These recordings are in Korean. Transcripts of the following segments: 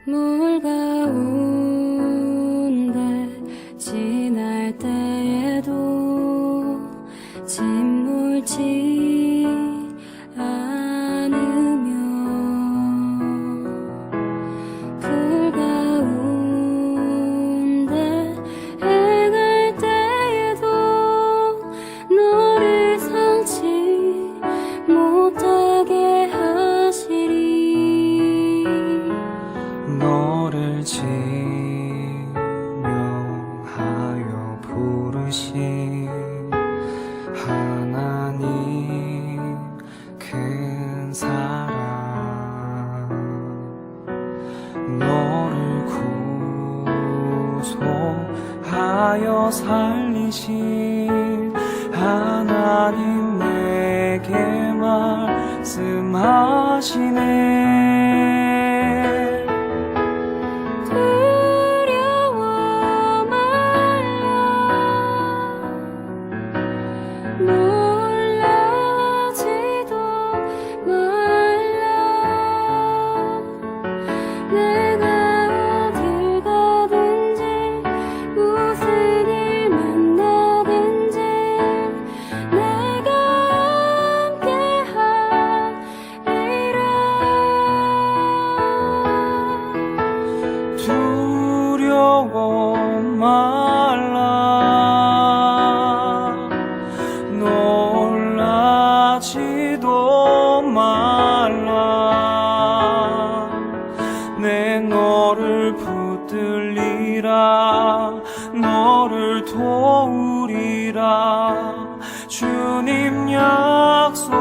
물 가운데 지날 때에도 짓물지 않으며 불 가운데 해갈 때에도 너를 상치 못하게 하시리. 너를 지명하여 부르신 하나님 큰 사랑, 너를 구속하여 살리신 하나님 내게 말씀하시네. 두려워 말라, 놀라지도 말라. 내가 어딜 가든지 무슨 일 만나든지 내가 함께하리라. 두려워 말라, 놀라지도 말라. 내 너를 붙들리라, 너를 도우리라. 주님 약속하셨네.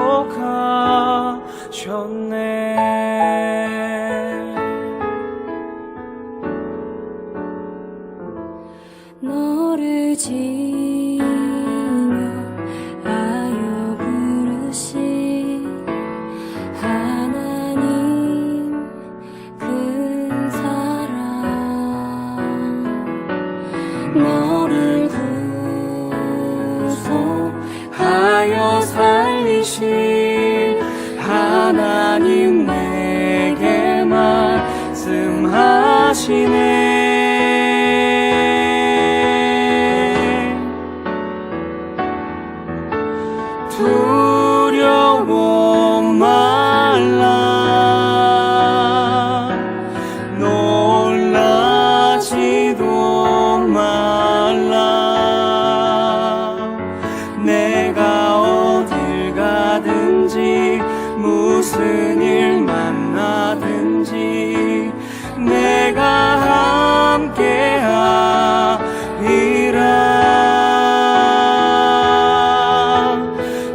너를 지명하여 부르신 하나님 큰 사랑, 너를 구속하여 살리신 하나님 내게 말씀하시네. 두려워 말라, 놀라지도 말라. 내가 어딜 가든지 무슨 일 만나든지 내가 함께하리라.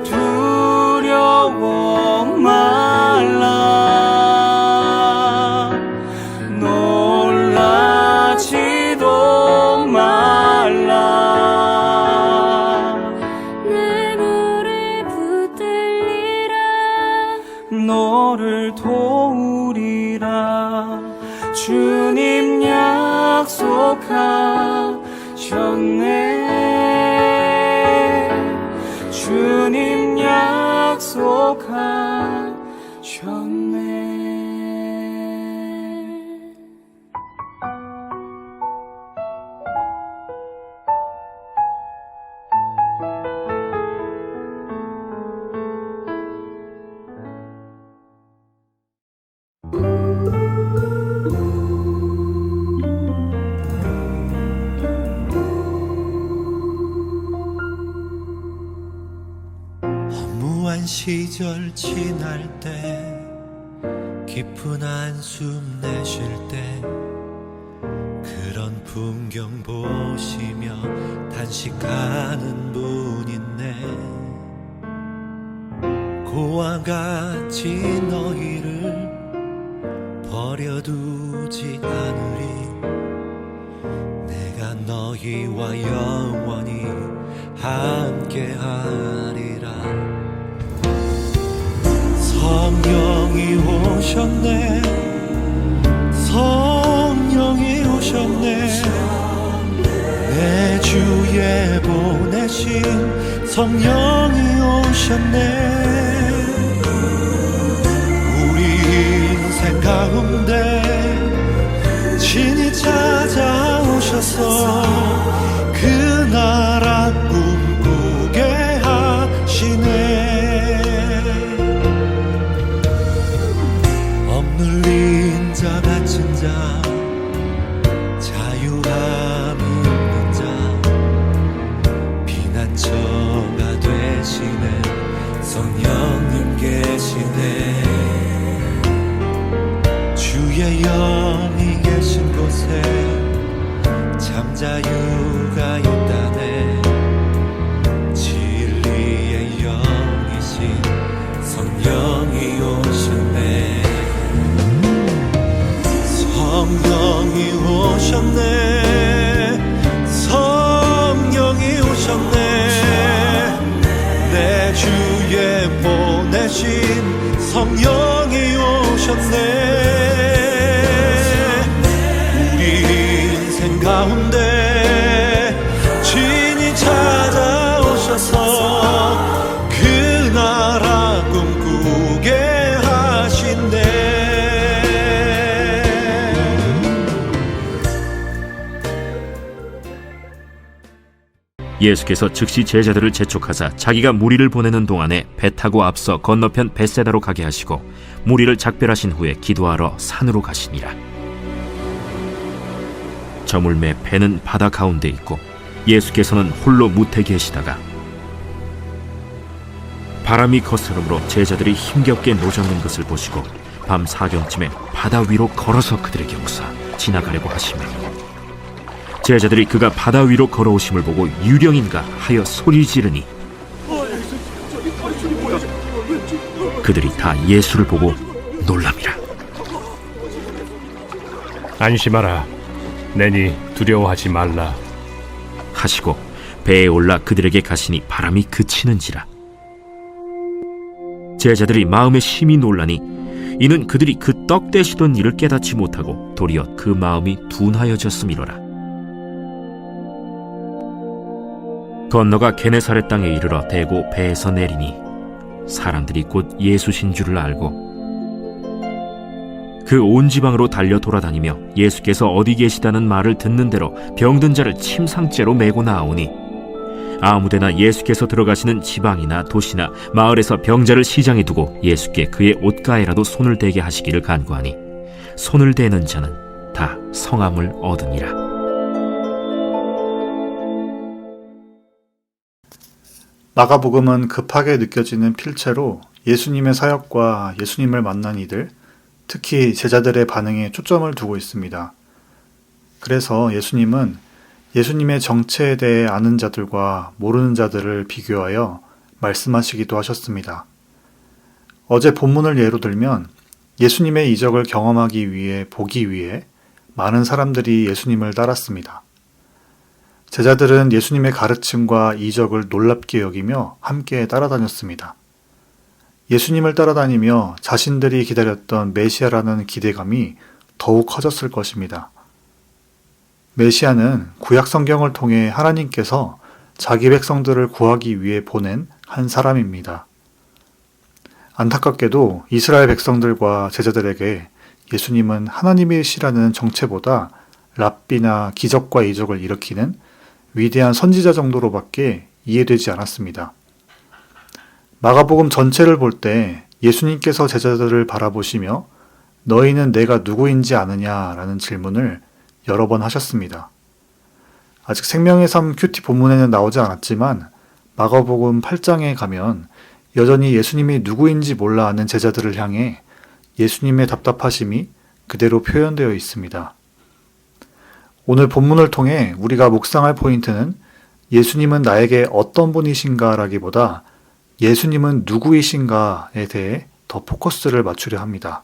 두려워 말라, 놀라지도 말라. 내 너를 붙들리라, 너를 도우리라. 주님 약속하셨네. 주님 약속하셨네. 허무한 시절 지날 때, 깊은 한숨 내쉴 때, 그런 풍경 보시며 단식하는 분 있네. 고와 같이 너희를 버려두지 않으리. 내가 너희와 영원히 함께하리라. 성령이 오셨네, 성령이 오셨네. 내 주에 보내신 성령이 오셨네. 우리 인생 가운데 신이 찾아오셔서 그 나라 꿈꾸게 하시네. 억눌린 자 갇힌 자 자유함이 없는 자 피난처가 되시는 성령님 계시네. 주의 영이 계신 곳에 잠자유가 있다네. 진리의 영이신 성령이 오셨네. 성령이 오셨네. 성령이 오셨네. 내 주에 보내신 성령이 오셨네. 가운데 진이 찾아오셔서 그 나라 꿈꾸게 하신대. 예수께서 즉시 제자들을 재촉하사 자기가 무리를 보내는 동안에 배 타고 앞서 건너편 벳세다로 가게 하시고 무리를 작별하신 후에 기도하러 산으로 가시니라. 저물매 배는 바다 가운데 있고 예수께서는 홀로 무태 계시다가 바람이 거스름으로 제자들이 힘겹게 노젓는 것을 보시고 밤 사경쯤에 바다 위로 걸어서 그들에게 오사 지나가려고 하시매 제자들이 그가 바다 위로 걸어오심을 보고 유령인가 하여 소리 지르니 그들이 다 예수를 보고 놀랍니다. 안심하라. 내니 두려워하지 말라 하시고 배에 올라 그들에게 가시니 바람이 그치는지라. 제자들이 마음에 심히 놀라니 이는 그들이 그 떡 되시던 일을 깨닫지 못하고 도리어 그 마음이 둔하여졌음이로라. 건너가 게네사렛 땅에 이르러 대고 배에서 내리니 사람들이 곧 예수신 줄을 알고 그 온 지방으로 달려 돌아다니며 예수께서 어디 계시다는 말을 듣는 대로 병든 자를 침상째로 메고 나오니 아무데나 예수께서 들어가시는 지방이나 도시나 마을에서 병자를 시장에 두고 예수께 그의 옷가에라도 손을 대게 하시기를 간구하니 손을 대는 자는 다 성함을 얻으니라. 마가복음은 급하게 느껴지는 필체로 예수님의 사역과 예수님을 만난 이들, 특히 제자들의 반응에 초점을 두고 있습니다. 그래서 예수님은 예수님의 정체에 대해 아는 자들과 모르는 자들을 비교하여 말씀하시기도 하셨습니다. 어제 본문을 예로 들면 예수님의 이적을 경험하기 위해 보기 위해 많은 사람들이 예수님을 따랐습니다. 제자들은 예수님의 가르침과 이적을 놀랍게 여기며 함께 따라다녔습니다. 예수님을 따라다니며 자신들이 기다렸던 메시아라는 기대감이 더욱 커졌을 것입니다. 메시아는 구약 성경을 통해 하나님께서 자기 백성들을 구하기 위해 보낸 한 사람입니다. 안타깝게도 이스라엘 백성들과 제자들에게 예수님은 하나님이시라는 정체보다 랍비나 기적과 이적을 일으키는 위대한 선지자 정도로밖에 이해되지 않았습니다. 마가복음 전체를 볼 때 예수님께서 제자들을 바라보시며 너희는 내가 누구인지 아느냐라는 질문을 여러 번 하셨습니다. 아직 생명의 삶 큐티 본문에는 나오지 않았지만 마가복음 8장에 가면 여전히 예수님이 누구인지 몰라 하는 제자들을 향해 예수님의 답답하심이 그대로 표현되어 있습니다. 오늘 본문을 통해 우리가 묵상할 포인트는 예수님은 나에게 어떤 분이신가 라기보다 예수님은 누구이신가에 대해 더 포커스를 맞추려 합니다.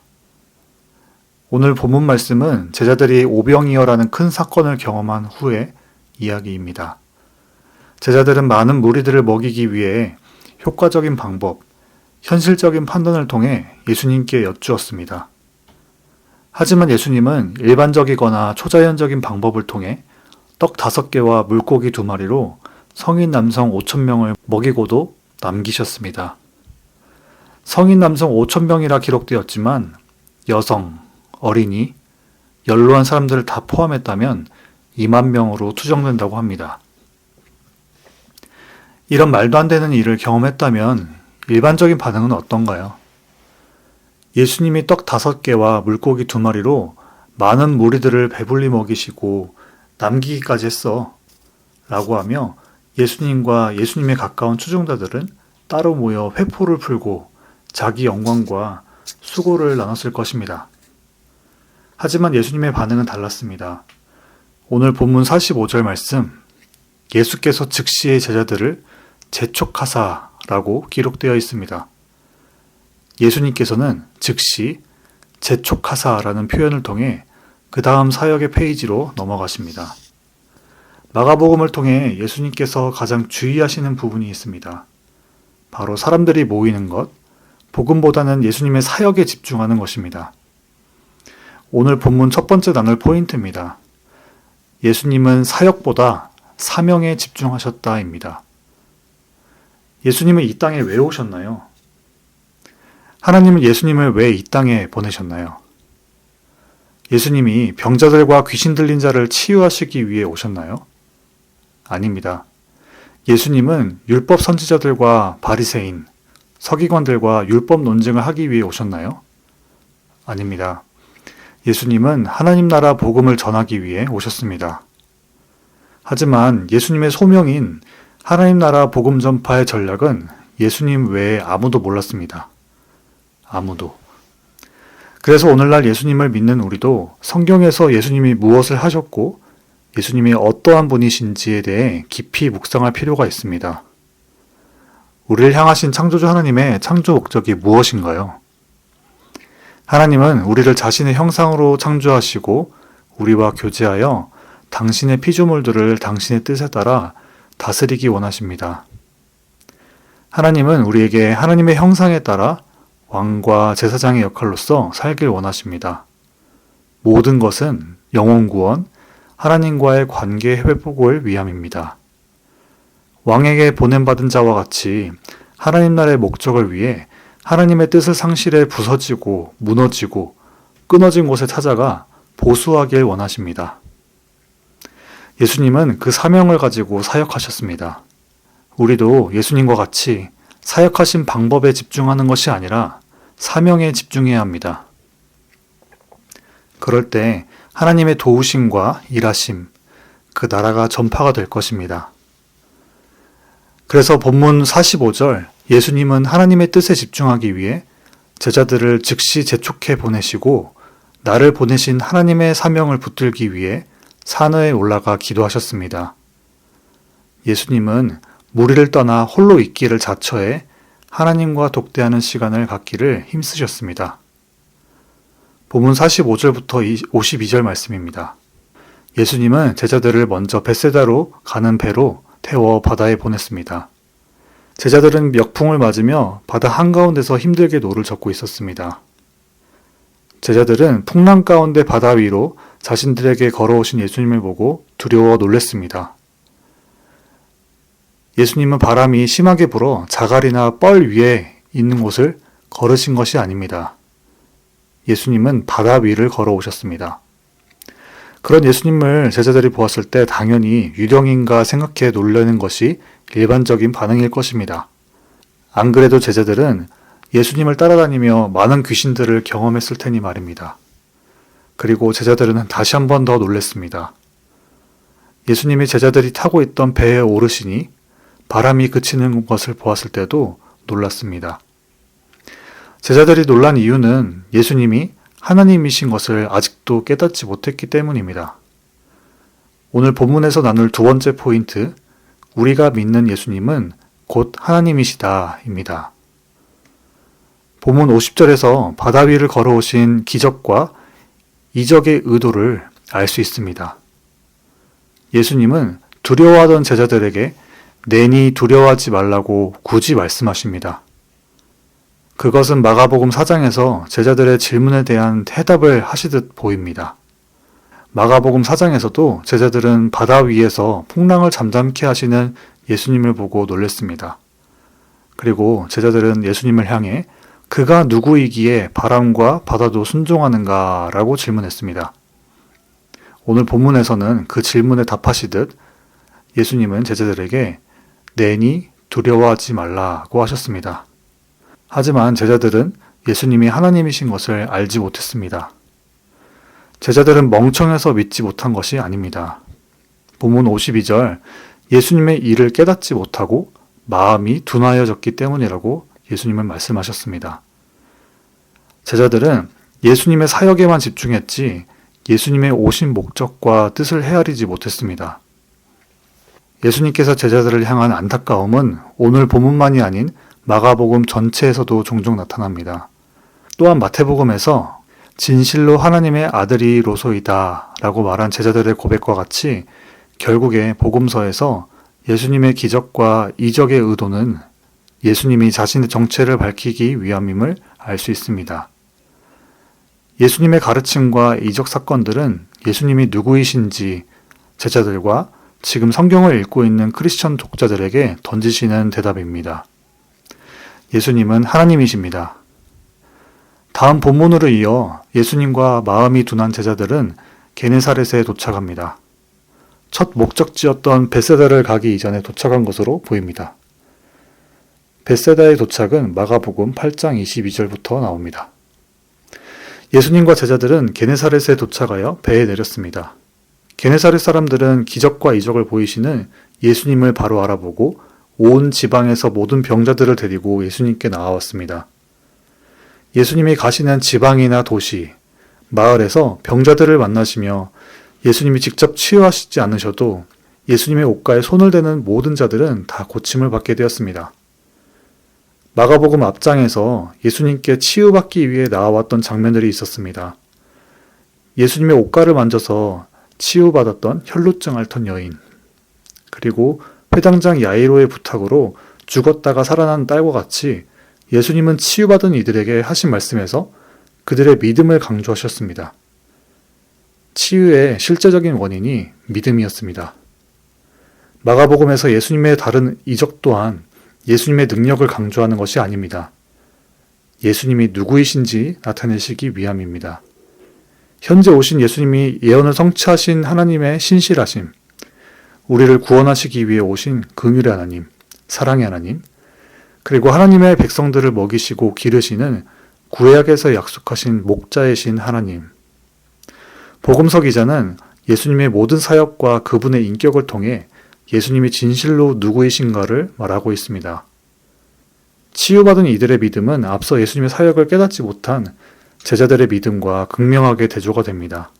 오늘 본문 말씀은 제자들이 오병이어라는 큰 사건을 경험한 후의 이야기입니다. 제자들은 많은 무리들을 먹이기 위해 효과적인 방법, 현실적인 판단을 통해 예수님께 여쭈었습니다. 하지만 예수님은 일반적이거나 초자연적인 방법을 통해 떡 5개와 물고기 2마리로 성인 남성 5,000명을 먹이고도 남기셨습니다. 성인 남성 5,000명이라 기록되었지만 여성, 어린이, 연로한 사람들을 다 포함했다면 2만 명으로 추정된다고 합니다. 이런 말도 안 되는 일을 경험했다면 일반적인 반응은 어떤가요? 예수님이 떡 5개와 물고기 2마리로 많은 무리들을 배불리 먹이시고 남기기까지 했어 라고 하며 예수님과 예수님에 가까운 추종자들은 따로 모여 회포를 풀고 자기 영광과 수고를 나눴을 것입니다. 하지만 예수님의 반응은 달랐습니다. 오늘 본문 45절 말씀, 예수께서 즉시의 제자들을 재촉하사라고 기록되어 있습니다. 예수님께서는 즉시 재촉하사라는 표현을 통해 그 다음 사역의 페이지로 넘어가십니다. 마가복음을 통해 예수님께서 가장 주의하시는 부분이 있습니다. 바로 사람들이 모이는 것, 복음보다는 예수님의 사역에 집중하는 것입니다. 오늘 본문 첫 번째 나눌 포인트입니다. 예수님은 사역보다 사명에 집중하셨다입니다. 예수님은 이 땅에 왜 오셨나요? 하나님은 예수님을 왜 이 땅에 보내셨나요? 예수님이 병자들과 귀신 들린 자를 치유하시기 위해 오셨나요? 아닙니다. 예수님은 율법 선지자들과 바리새인, 서기관들과 율법 논쟁을 하기 위해 오셨나요? 아닙니다. 예수님은 하나님 나라 복음을 전하기 위해 오셨습니다. 하지만 예수님의 소명인 하나님 나라 복음 전파의 전략은 예수님 외에 아무도 몰랐습니다. 아무도. 그래서 오늘날 예수님을 믿는 우리도 성경에서 예수님이 무엇을 하셨고 예수님이 어떠한 분이신지에 대해 깊이 묵상할 필요가 있습니다. 우리를 향하신 창조주 하나님의 창조 목적이 무엇인가요? 하나님은 우리를 자신의 형상으로 창조하시고 우리와 교제하여 당신의 피조물들을 당신의 뜻에 따라 다스리기 원하십니다. 하나님은 우리에게 하나님의 형상에 따라 왕과 제사장의 역할로서 살길 원하십니다. 모든 것은 영혼 구원, 하나님과의 관계 회복을 위함입니다. 왕에게 보냄받은 자와 같이 하나님 나라의 목적을 위해 하나님의 뜻을 상실해 부서지고 무너지고 끊어진 곳에 찾아가 보수하길 원하십니다. 예수님은 그 사명을 가지고 사역하셨습니다. 우리도 예수님과 같이 사역하신 방법에 집중하는 것이 아니라 사명에 집중해야 합니다. 그럴 때 하나님의 도우심과 일하심, 그 나라가 전파가 될 것입니다. 그래서 본문 45절, 예수님은 하나님의 뜻에 집중하기 위해 제자들을 즉시 재촉해 보내시고 나를 보내신 하나님의 사명을 붙들기 위해 산에 올라가 기도하셨습니다. 예수님은 무리를 떠나 홀로 있기를 자처해 하나님과 독대하는 시간을 갖기를 힘쓰셨습니다. 본문 45절부터 52절 말씀입니다. 예수님은 제자들을 먼저 벳세다로 가는 배로 태워 바다에 보냈습니다. 제자들은 역풍을 맞으며 바다 한가운데서 힘들게 노를 젓고 있었습니다. 제자들은 풍랑 가운데 바다 위로 자신들에게 걸어오신 예수님을 보고 두려워 놀랐습니다. 예수님은 바람이 심하게 불어 자갈이나 뻘 위에 있는 곳을 걸으신 것이 아닙니다. 예수님은 바다 위를 걸어오셨습니다. 그런 예수님을 제자들이 보았을 때 당연히 유령인가 생각해 놀라는 것이 일반적인 반응일 것입니다. 안 그래도 제자들은 예수님을 따라다니며 많은 귀신들을 경험했을 테니 말입니다. 그리고 제자들은 다시 한 번 더 놀랐습니다. 예수님이 제자들이 타고 있던 배에 오르시니 바람이 그치는 것을 보았을 때도 놀랐습니다. 제자들이 놀란 이유는 예수님이 하나님이신 것을 아직도 깨닫지 못했기 때문입니다. 오늘 본문에서 나눌 두 번째 포인트, 우리가 믿는 예수님은 곧 하나님이시다입니다. 본문 50절에서 바다 위를 걸어오신 기적과 이적의 의도를 알 수 있습니다. 예수님은 두려워하던 제자들에게 내니 두려워하지 말라고 굳이 말씀하십니다. 그것은 마가복음 4장에서 제자들의 질문에 대한 해답을 하시듯 보입니다. 마가복음 4장에서도 제자들은 바다 위에서 풍랑을 잠잠케 하시는 예수님을 보고 놀랐습니다. 그리고 제자들은 예수님을 향해 그가 누구이기에 바람과 바다도 순종하는가 라고 질문했습니다. 오늘 본문에서는 그 질문에 답하시듯 예수님은 제자들에게 내니 두려워하지 말라고 하셨습니다. 하지만 제자들은 예수님이 하나님이신 것을 알지 못했습니다. 제자들은 멍청해서 믿지 못한 것이 아닙니다. 본문 52절, 예수님의 일을 깨닫지 못하고 마음이 둔하여졌기 때문이라고 예수님은 말씀하셨습니다. 제자들은 예수님의 사역에만 집중했지 예수님의 오신 목적과 뜻을 헤아리지 못했습니다. 예수님께서 제자들을 향한 안타까움은 오늘 본문만이 아닌 마가복음 전체에서도 종종 나타납니다. 또한 마태복음에서 진실로 하나님의 아들이로소이다 라고 말한 제자들의 고백과 같이 결국에 복음서에서 예수님의 기적과 이적의 의도는 예수님이 자신의 정체를 밝히기 위함임을 알 수 있습니다. 예수님의 가르침과 이적 사건들은 예수님이 누구이신지 제자들과 지금 성경을 읽고 있는 크리스천 독자들에게 던지시는 대답입니다. 예수님은 하나님이십니다. 다음 본문으로 이어 예수님과 마음이 둔한 제자들은 게네사렛에 도착합니다. 첫 목적지였던 벳세다를 가기 이전에 도착한 것으로 보입니다. 벳세다의 도착은 마가복음 8장 22절부터 나옵니다. 예수님과 제자들은 게네사렛에 도착하여 배에 내렸습니다. 게네사렛 사람들은 기적과 이적을 보이시는 예수님을 바로 알아보고 온 지방에서 모든 병자들을 데리고 예수님께 나와왔습니다. 예수님이 가시는 지방이나 도시, 마을에서 병자들을 만나시며 예수님이 직접 치유하시지 않으셔도 예수님의 옷가에 손을 대는 모든 자들은 다 고침을 받게 되었습니다. 마가복음 앞장에서 예수님께 치유받기 위해 나와왔던 장면들이 있었습니다. 예수님의 옷가를 만져서 치유받았던 혈루증 앓던 여인, 그리고 회당장 야이로의 부탁으로 죽었다가 살아난 딸과 같이 예수님은 치유받은 이들에게 하신 말씀에서 그들의 믿음을 강조하셨습니다. 치유의 실제적인 원인이 믿음이었습니다. 마가복음에서 예수님의 다른 이적 또한 예수님의 능력을 강조하는 것이 아닙니다. 예수님이 누구이신지 나타내시기 위함입니다. 현재 오신 예수님이 예언을 성취하신 하나님의 신실하심, 우리를 구원하시기 위해 오신 긍휼의 하나님, 사랑의 하나님, 그리고 하나님의 백성들을 먹이시고 기르시는 구약에서 약속하신 목자이신 하나님. 복음서 기자는 예수님의 모든 사역과 그분의 인격을 통해 예수님이 진실로 누구이신가를 말하고 있습니다. 치유받은 이들의 믿음은 앞서 예수님의 사역을 깨닫지 못한 제자들의 믿음과 극명하게 대조가 됩니다.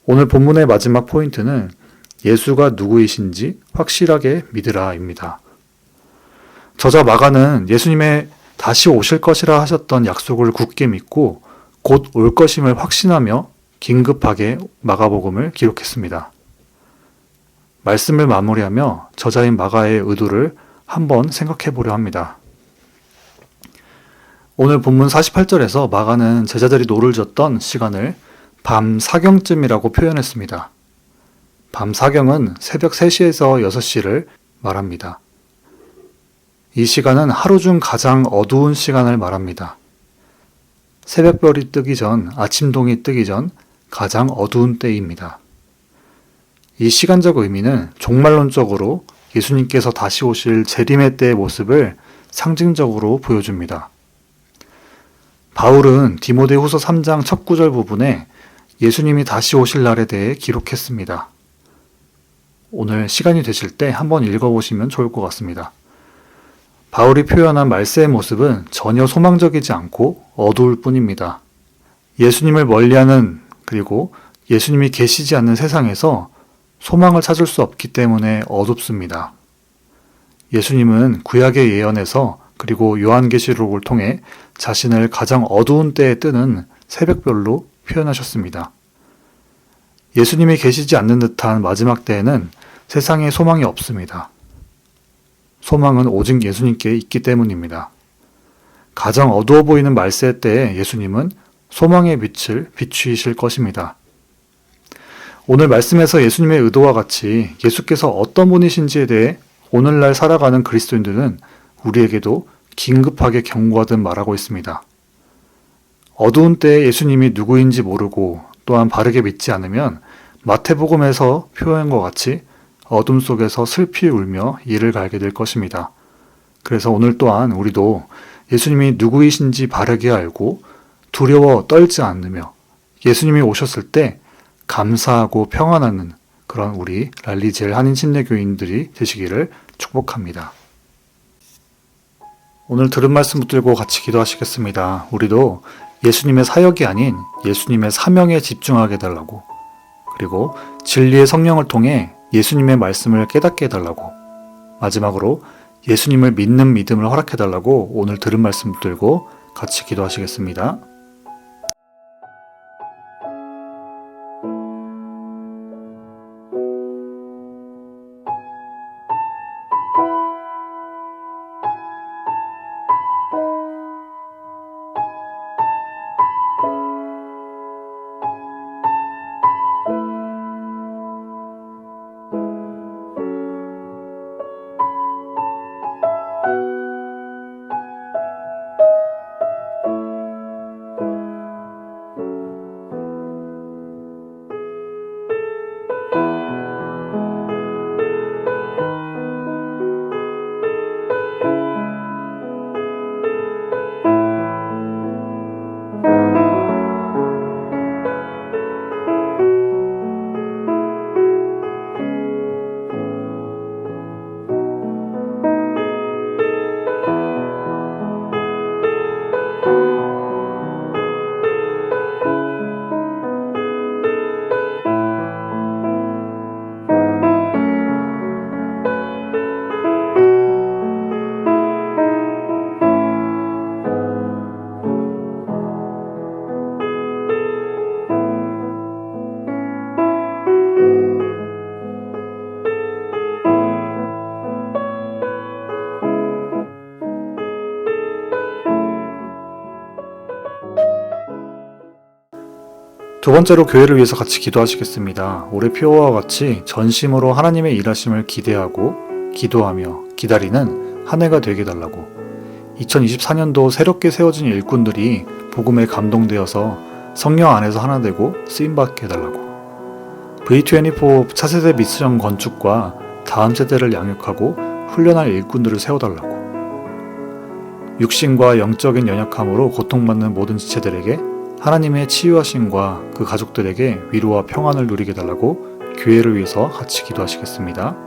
오늘 본문의 마지막 포인트는 예수가 누구이신지 확실하게 믿으라입니다. 저자 마가는 예수님의 다시 오실 것이라 하셨던 약속을 굳게 믿고 곧 올 것임을 확신하며 긴급하게 마가복음을 기록했습니다. 말씀을 마무리하며 저자인 마가의 의도를 한번 생각해 보려 합니다. 오늘 본문 48절에서 마가는 제자들이 노를 젓던 시간을 밤 사경쯤이라고 표현했습니다. 밤 사경은 새벽 3시에서 6시를 말합니다. 이 시간은 하루 중 가장 어두운 시간을 말합니다. 새벽별이 뜨기 전, 아침동이 뜨기 전 가장 어두운 때입니다. 이 시간적 의미는 종말론적으로 예수님께서 다시 오실 재림의 때의 모습을 상징적으로 보여줍니다. 바울은 디모데후서 3장 첫 구절 부분에 예수님이 다시 오실 날에 대해 기록했습니다. 오늘 시간이 되실 때 한번 읽어보시면 좋을 것 같습니다. 바울이 표현한 말세의 모습은 전혀 소망적이지 않고 어두울 뿐입니다. 예수님을 멀리하는 그리고 예수님이 계시지 않는 세상에서 소망을 찾을 수 없기 때문에 어둡습니다. 예수님은 구약의 예언에서 그리고 요한계시록을 통해 자신을 가장 어두운 때에 뜨는 새벽별로 표현하셨습니다. 예수님이 계시지 않는 듯한 마지막 때에는 세상에 소망이 없습니다. 소망은 오직 예수님께 있기 때문입니다. 가장 어두워 보이는 말세 때에 예수님은 소망의 빛을 비추이실 것입니다. 오늘 말씀에서 예수님의 의도와 같이 예수께서 어떤 분이신지에 대해 오늘날 살아가는 그리스도인들은 우리에게도 긴급하게 경고하듯 말하고 있습니다. 어두운 때에 예수님이 누구인지 모르고 또한 바르게 믿지 않으면 마태복음에서 표현한 것 같이 어둠 속에서 슬피 울며 이를 갈게 될 것입니다. 그래서 오늘 또한 우리도 예수님이 누구이신지 바르게 알고 두려워 떨지 않으며 예수님이 오셨을 때 감사하고 평안하는 그런 우리 랄리젤 한인 침례교인들이 되시기를 축복합니다. 오늘 들은 말씀 붙들고 같이 기도하시겠습니다. 우리도 예수님의 사역이 아닌 예수님의 사명에 집중하게 해달라고, 그리고 진리의 성령을 통해 예수님의 말씀을 깨닫게 해달라고, 마지막으로 예수님을 믿는 믿음을 허락해달라고 오늘 들은 말씀 붙들고 같이 기도하시겠습니다. 두 번째로 교회를 위해서 같이 기도하시겠습니다. 올해 표어와 같이 전심으로 하나님의 일하심을 기대하고 기도하며 기다리는 한 해가 되게 달라고, 2024년도 새롭게 세워진 일꾼들이 복음에 감동되어서 성령 안에서 하나 되고 쓰임받게 해달라고, V24 차세대 미스전 건축과 다음 세대를 양육하고 훈련할 일꾼들을 세워달라고, 육신과 영적인 연약함으로 고통받는 모든 지체들에게 하나님의 치유하심과 그 가족들에게 위로와 평안을 누리게 해달라고 교회를 위해서 같이 기도하시겠습니다.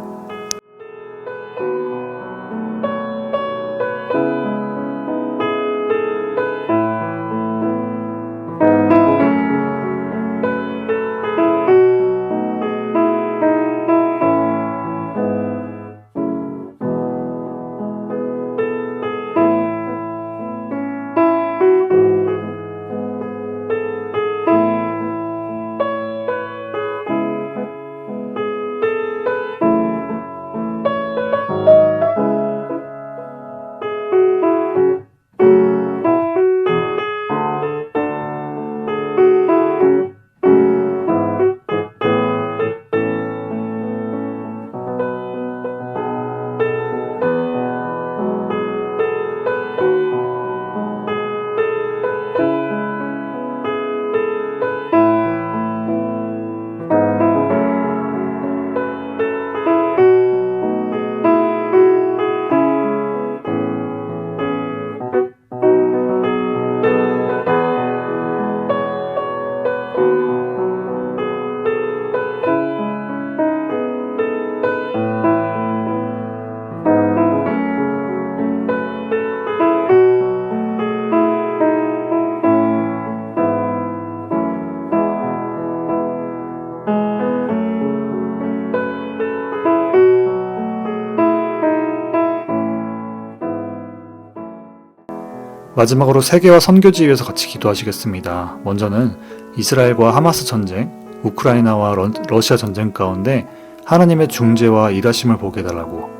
마지막으로 세계와 선교지 위해서 같이 기도하시겠습니다. 먼저는 이스라엘과 하마스 전쟁, 우크라이나와 러시아 전쟁 가운데 하나님의 중재와 일하심을 보게 해달라고,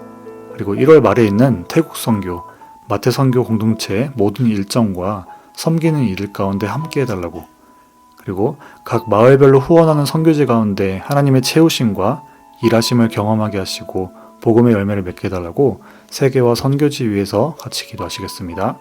그리고 1월 말에 있는 태국 선교, 마태 선교 공동체의 모든 일정과 섬기는 일 가운데 함께 해달라고, 그리고 각 마을별로 후원하는 선교지 가운데 하나님의 채우심과 일하심을 경험하게 하시고 복음의 열매를 맺게 해달라고 세계와 선교지 위해서 같이 기도하시겠습니다.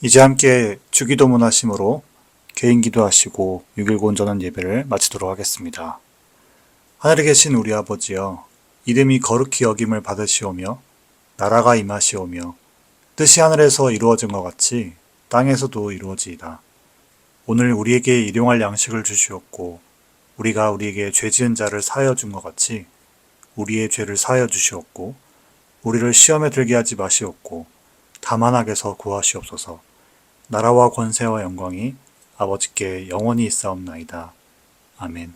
이제 함께 주기도문 하심으로 개인 기도하시고 6.19 온전한 예배를 마치도록 하겠습니다. 하늘에 계신 우리 아버지여, 이름이 거룩히 여김을 받으시오며 나라가 임하시오며 뜻이 하늘에서 이루어진 것 같이 땅에서도 이루어지이다. 오늘 우리에게 일용할 양식을 주시옵고 우리가 우리에게 죄 지은 자를 사하여 준 것 같이 우리의 죄를 사하여 주시옵고 우리를 시험에 들게 하지 마시옵고 다만 악에서 구하시옵소서. 나라와 권세와 영광이 아버지께 영원히 있사옵나이다. 아멘.